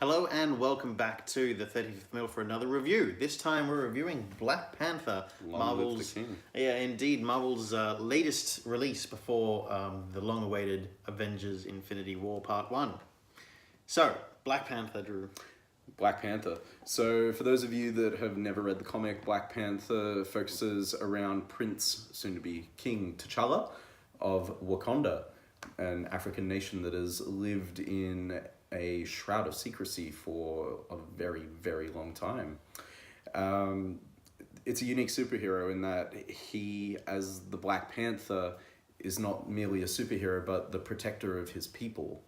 Hello and welcome back to the 35th Mill for another review. This time we're reviewing Black Panther, Long live the king. Yeah, indeed, Marvel's latest release before the long-awaited Avengers: Infinity War Part 1. So, Black Panther, Drew. Black Panther. So, for those of you that have never read the comic, Black Panther focuses around Prince, soon to be King T'Challa of Wakanda, an African nation that has lived in a shroud of secrecy for a very, very long time. It's a unique superhero in that he, as the Black Panther, is not merely a superhero but the protector of his people.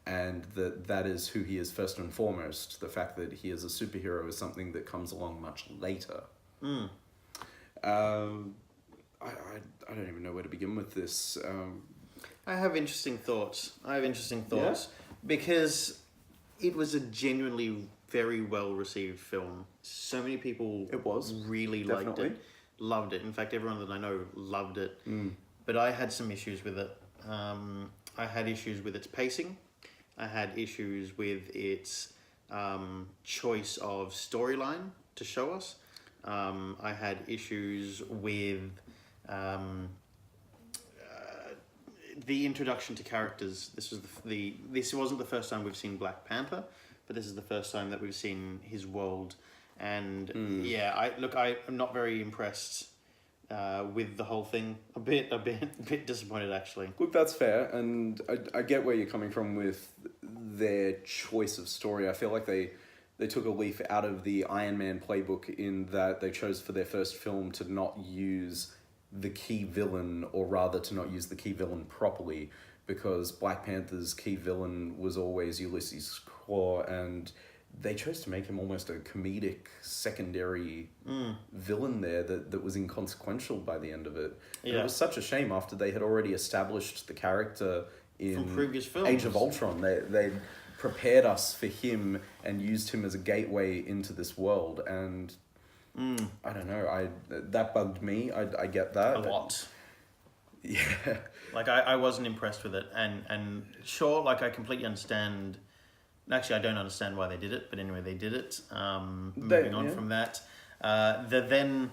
And that is who he is first and foremost. The fact that he is a superhero is something that comes along much later. I don't even know where to begin with this. I have interesting thoughts. Because it was a genuinely very well received film. So many people really liked it, loved it. In fact, everyone that I know loved it. But I had some issues with it. I had issues with its pacing. I had issues with its choice of storyline to show us. I had issues with the introduction to characters. This wasn't the first time we've seen Black Panther, but this is the first time that we've seen his world. And I'm not very impressed with the whole thing. A bit disappointed actually. Look, that's fair, and I get where you're coming from with their choice of story. I feel like they took a leaf out of the Iron Man playbook in that they chose for their first film to not use the key villain, or rather to not use the key villain properly, because Black Panther's key villain was always Ulysses Claw, and they chose to make him almost a comedic secondary villain there that was inconsequential by the end of it. Yeah. And it was such a shame after they had already established the character in from previous films. Age of Ultron. They prepared us for him and used him as a gateway into this world, and I don't know, that bugged me. I get that. A lot. Yeah. Like, I wasn't impressed with it. And sure, like, I completely understand. Actually, I don't understand why they did it, but anyway, they did it. Moving on from that. The then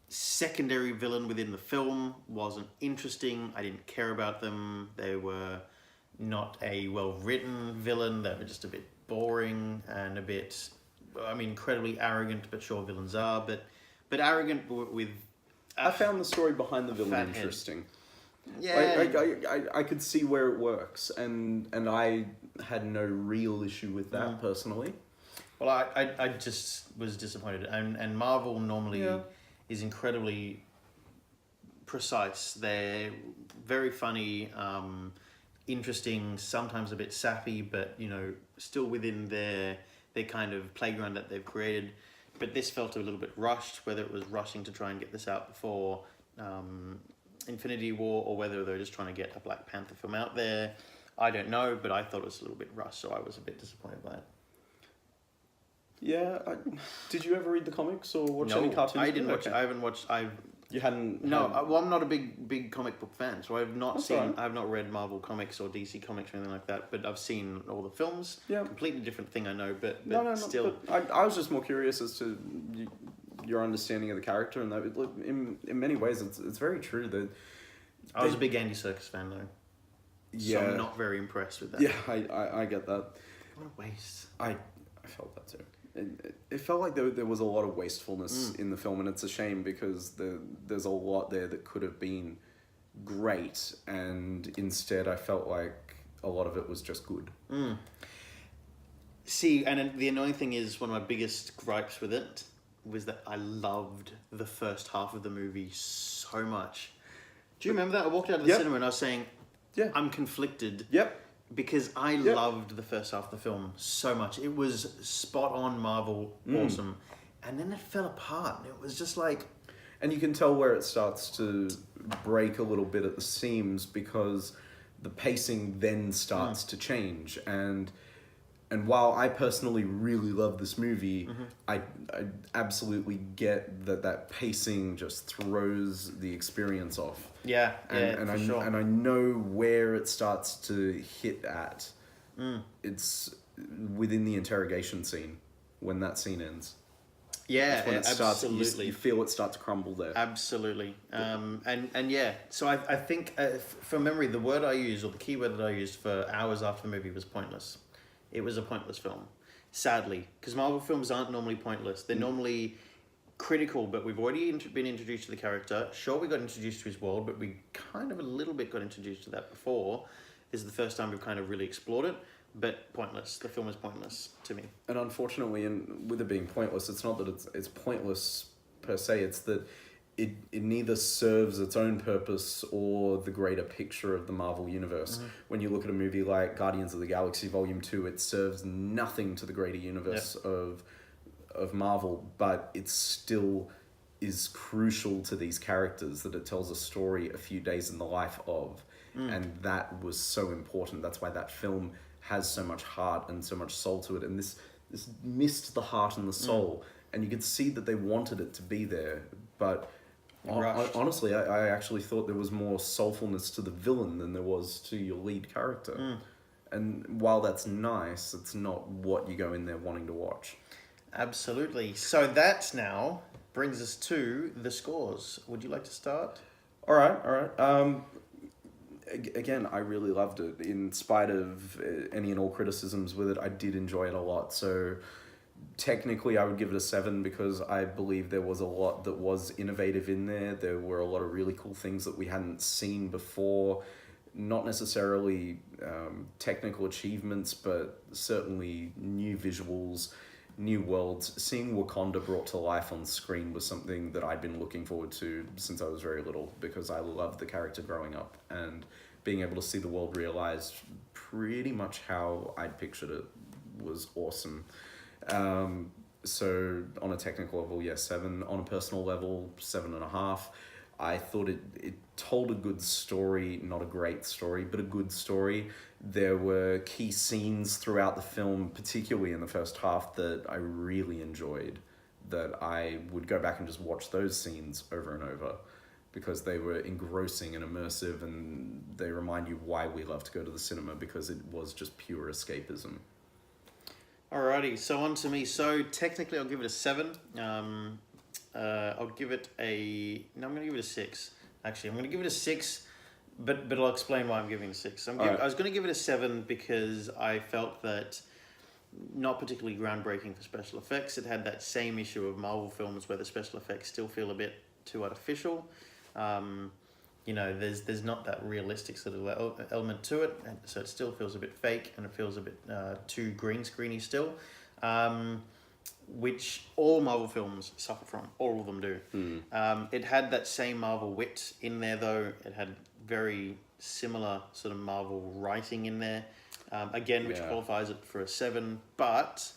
secondary villain within the film wasn't interesting. I didn't care about them. They were not a well-written villain. They were just a bit boring and a bit... incredibly arrogant, but sure, villains are, but arrogant with... I found the story behind the villain interesting. Yeah. I could see where it works, and I had no real issue with that, personally. Well, I just was disappointed, and Marvel normally is incredibly precise. They're very funny, interesting, sometimes a bit sappy, but, still within their kind of playground that they've created. But this felt a little bit rushed, whether it was rushing to try and get this out before Infinity War, or whether they're just trying to get a Black Panther film out there. I don't know, but I thought it was a little bit rushed, so I was a bit disappointed by it. Yeah, did you ever read the comics or watch any cartoons? I didn't watch. I haven't watched. You hadn't? No, well, I'm not a big comic book fan, so I've not seen. I've not read Marvel comics or DC comics or anything like that. But I've seen all the films. Yeah, completely different thing, I know. But still, but I was just more curious as to your understanding of the character, and that in many ways, it's very true that. I was a big Andy Serkis fan though. Yeah, so I'm not very impressed with that. Yeah, I get that. What a waste. I felt that too. It felt like there was a lot of wastefulness in the film, and it's a shame because there's a lot there that could have been great, and instead I felt like a lot of it was just good. See, and the annoying thing is, one of my biggest gripes with it was that I loved the first half of the movie so much. Do you remember that? I walked out of the cinema and I was saying, I'm conflicted. Yep. Because I loved the first half of the film so much. It was spot on Marvel, awesome. And then it fell apart. And it was just like... And you can tell where it starts to break a little bit at the seams, because the pacing then starts to change. And while I personally really love this movie, I absolutely get that pacing just throws the experience off. Yeah, and I know where it starts to hit at. It's within the interrogation scene, when that scene ends. Yeah, That's when it starts, absolutely. you feel it start to crumble there. Absolutely. And yeah, so I think, from memory, the word I used, or the key word that I used for hours after the movie was pointless. It was a pointless film, sadly, because Marvel films aren't normally pointless. They're normally critical, but we've already been introduced to the character. Sure, we got introduced to his world, but we kind of a little bit got introduced to that before. This is the first time we've kind of really explored it, but pointless. The film is pointless to me. And unfortunately, and with it being pointless, it's not that it's pointless per se, it's that it neither serves its own purpose or the greater picture of the Marvel Universe. Mm-hmm. When you look at a movie like Guardians of the Galaxy Volume 2, it serves nothing to the greater universe of Marvel, but it still is crucial to these characters, that it tells a story a few days in the life of. And that was so important. That's why that film has so much heart and so much soul to it. And this missed the heart and the soul. And you could see that they wanted it to be there. But honestly, I actually thought there was more soulfulness to the villain than there was to your lead character. And while that's nice, it's not what you go in there wanting to watch. Absolutely. So that now brings us to the scores. Would you like to start? All right. Again, I really loved it. In spite of any and all criticisms with it, I did enjoy it a lot. So technically, I would give it a 7 because I believe there was a lot that was innovative in there. There were a lot of really cool things that we hadn't seen before. Not necessarily technical achievements, but certainly new visuals, new worlds. Seeing Wakanda brought to life on screen was something that I'd been looking forward to since I was very little, because I loved the character growing up, and being able to see the world realized pretty much how I'd pictured it was awesome. So on a technical level, 7. On a personal level, 7.5. I thought it told a good story, not a great story, but a good story. There were key scenes throughout the film, particularly in the first half, that I really enjoyed, that I would go back and just watch those scenes over and over, because they were engrossing and immersive, and they remind you why we love to go to the cinema, because it was just pure escapism. Alrighty, so on to me. So technically I'll give it a 7. I'll give it I'm going to give it a 6. Actually, I'm going to give it a 6, but I'll explain why I'm giving it a 6. I was going to give it a 7 because I felt that not particularly groundbreaking for special effects. It had that same issue of Marvel films where the special effects still feel a bit too artificial. There's not that realistic sort of element to it, and so it still feels a bit fake, and it feels a bit too green screeny still. Which all Marvel films suffer from. All of them do. It had that same Marvel wit in there, though. It had very similar sort of Marvel writing in there, which qualifies it for a 7. But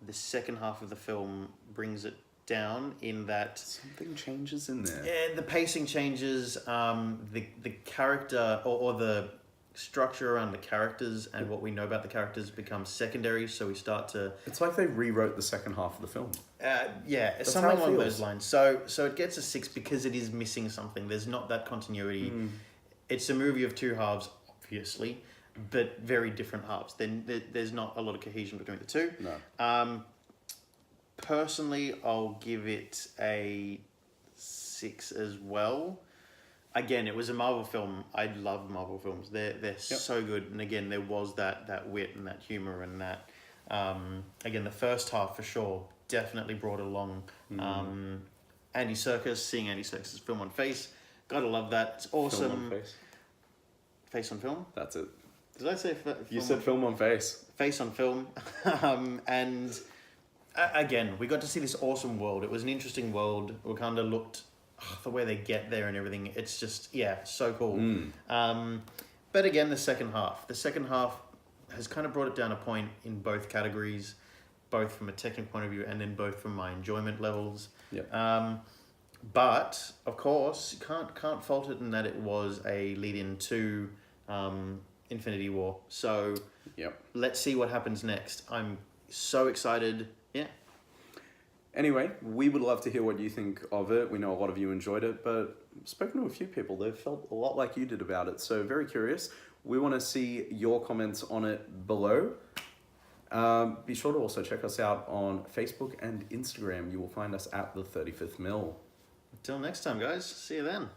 the second half of the film brings it down in that something changes in there. Yeah, the pacing changes. The character or the structure around the characters and what we know about the characters becomes secondary, so we start to... It's like they rewrote the second half of the film. That's something along those lines. So it gets a 6 because it is missing something. There's not that continuity. It's a movie of two halves, obviously, but very different halves. Then there's not a lot of cohesion between the two. No. Personally, I'll give it a 6 as well. Again, it was a Marvel film. I love Marvel films. They're so good. And again, there was that wit and that humor and that. Again, the first half for sure definitely brought along Andy Serkis, seeing Andy Serkis' film on Face. Gotta love that. It's awesome. Film on Face. Face on film? That's it. Did I say You said film on face. Face on film. And again, we got to see this awesome world. It was an interesting world. Wakanda looked... the way they get there and everything, it's just, so cool. But again, the second half has kind of brought it down a point in both categories, both from a technical point of view and then both from my enjoyment levels. But of course, can't fault it in that it was a lead-in to Infinity War. So let's see what happens next. I'm so excited. Anyway, we would love to hear what you think of it. We know a lot of you enjoyed it, but I've spoken to a few people. They've felt a lot like you did about it. So very curious. We want to see your comments on it below. Be sure to also check us out on Facebook and Instagram. You will find us at the 35th Mill. Until next time, guys. See you then.